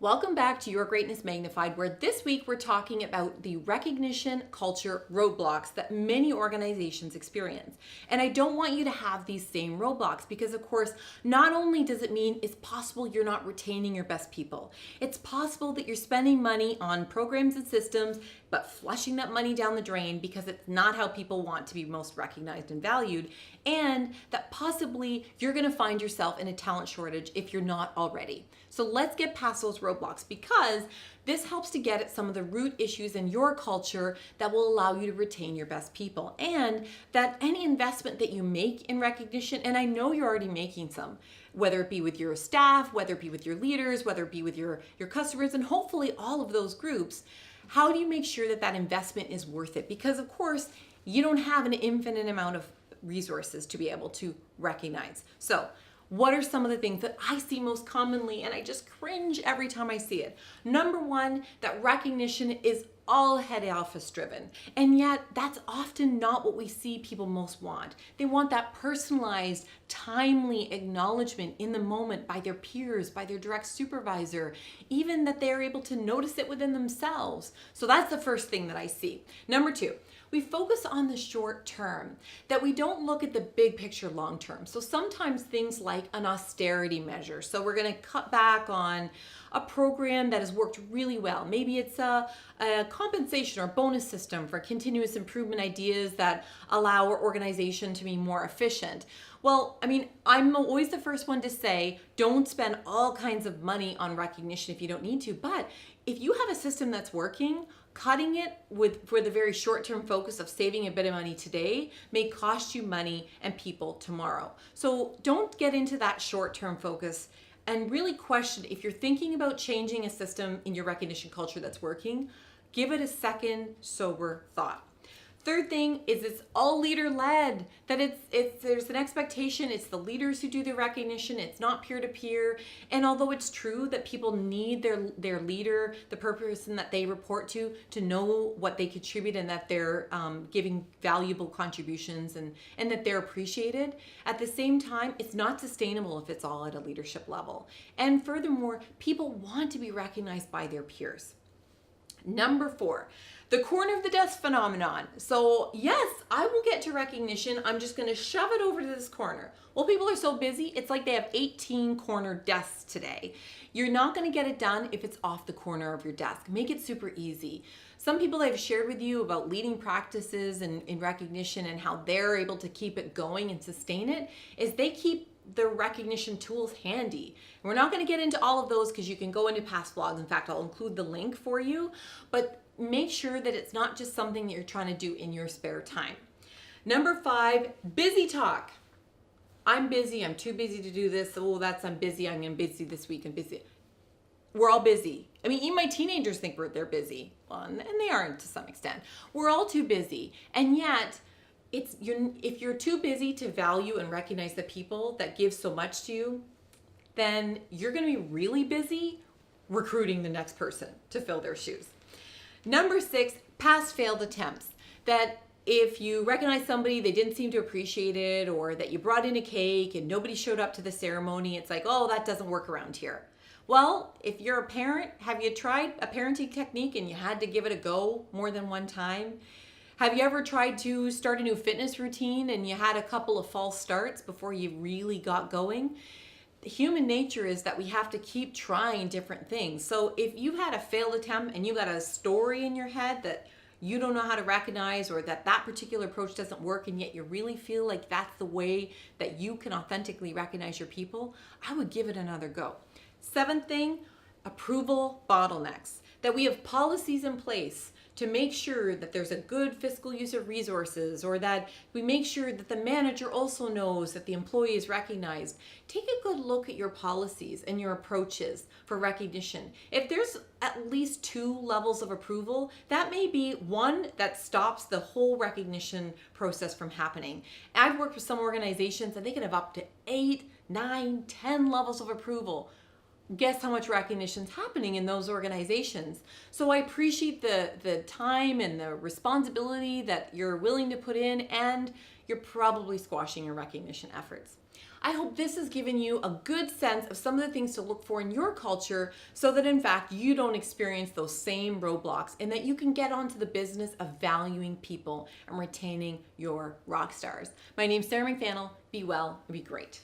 Welcome back to Your Greatness Magnified, where this week we're talking about the recognition culture roadblocks that many organizations experience. And I don't want you to have these same roadblocks because, of course, not only does it mean it's possible you're not retaining your best people, it's possible that you're spending money on programs and systems, but flushing that money down the drain because it's not how people want to be most recognized and valued, and that possibly you're going to find yourself in a talent shortage if you're not already. So let's get past those roadblocks because this helps to get at some of the root issues in your culture that will allow you to retain your best people, and that any investment that you make in recognition, and I know you're already making some, whether it be with your staff, whether it be with your leaders, whether it be with your customers, and hopefully all of those groups, how do you make sure that that investment is worth it? Because of course, you don't have an infinite amount of resources to be able to recognize. So what are some of the things that I see most commonly, and I just cringe every time I see it? Number one, that recognition is all head office driven. And yet that's often not what we see people most want. They want that personalized, timely acknowledgement in the moment by their peers, by their direct supervisor, even that they're able to notice it within themselves. So that's the first thing that I see. Number two, we focus on the short term, that we don't look at the big picture long term. So sometimes things like an austerity measure. So we're going to cut back on a program that has worked really well. Maybe it's a compensation or bonus system for continuous improvement ideas that allow our organization to be more efficient. Well, I mean, I'm always the first one to say, don't spend all kinds of money on recognition if you don't need to. But if you have a system that's working, cutting it for the very short-term focus of saving a bit of money today may cost you money and people tomorrow. So don't get into that short-term focus and really question if you're thinking about changing a system in your recognition culture that's working, give it a second sober thought. Third thing is it's all leader-led, that there's an expectation, it's the leaders who do the recognition, it's not peer-to-peer. And although it's true that people need their leader, the person that they report to know what they contribute and that they're giving valuable contributions and that they're appreciated, at the same time, it's not sustainable if it's all at a leadership level. And furthermore, people want to be recognized by their peers. Number four, the corner of the desk phenomenon. So yes, I will get to recognition. I'm just going to shove it over to this corner. Well, people are so busy. It's like they have 18 corner desks today. You're not going to get it done if it's off the corner of your desk. Make it super easy. Some people I've shared with you about leading practices and in recognition and how they're able to keep it going and sustain it is they keep the recognition tools handy. And we're not going to get into all of those because you can go into past vlogs. In fact, I'll include the link for you, but make sure that it's not just something that you're trying to do in your spare time. Number five, busy talk. I'm busy. I'm too busy to do this. Oh, I'm busy. I'm busy this week. I'm busy. We're all busy. I mean, even my teenagers think they're busy. Well, and they aren't to some extent. We're all too busy. And yet, if you're too busy to value and recognize the people that give so much to you, then you're going to be really busy recruiting the next person to fill their shoes. Number six, past failed attempts. That if you recognize somebody, they didn't seem to appreciate it, or that you brought in a cake and nobody showed up to the ceremony, it's like, oh, that doesn't work around here. Well, if you're a parent, have you tried a parenting technique and you had to give it a go more than one time? Have you ever tried to start a new fitness routine and you had a couple of false starts before you really got going? Human nature is that we have to keep trying different things. So if you've had a failed attempt and you got a story in your head that you don't know how to recognize, or that particular approach doesn't work, and yet you really feel like that's the way that you can authentically recognize your people, I would give it another go. Seventh thing, approval bottlenecks. That we have policies in place to make sure that there's a good fiscal use of resources, or that we make sure that the manager also knows that the employee is recognized. Take a good look at your policies and your approaches for recognition. If there's at least 2 levels of approval, that may be one that stops the whole recognition process from happening. I've worked with some organizations and they can have up to 8, 9, 10 levels of approval. Guess how much recognition is happening in those organizations. So I appreciate the time and the responsibility that you're willing to put in, and you're probably squashing your recognition efforts. I hope this has given you a good sense of some of the things to look for in your culture so that in fact you don't experience those same roadblocks and that you can get onto the business of valuing people and retaining your rock stars. My name's Sarah McVanel. Be well and be great.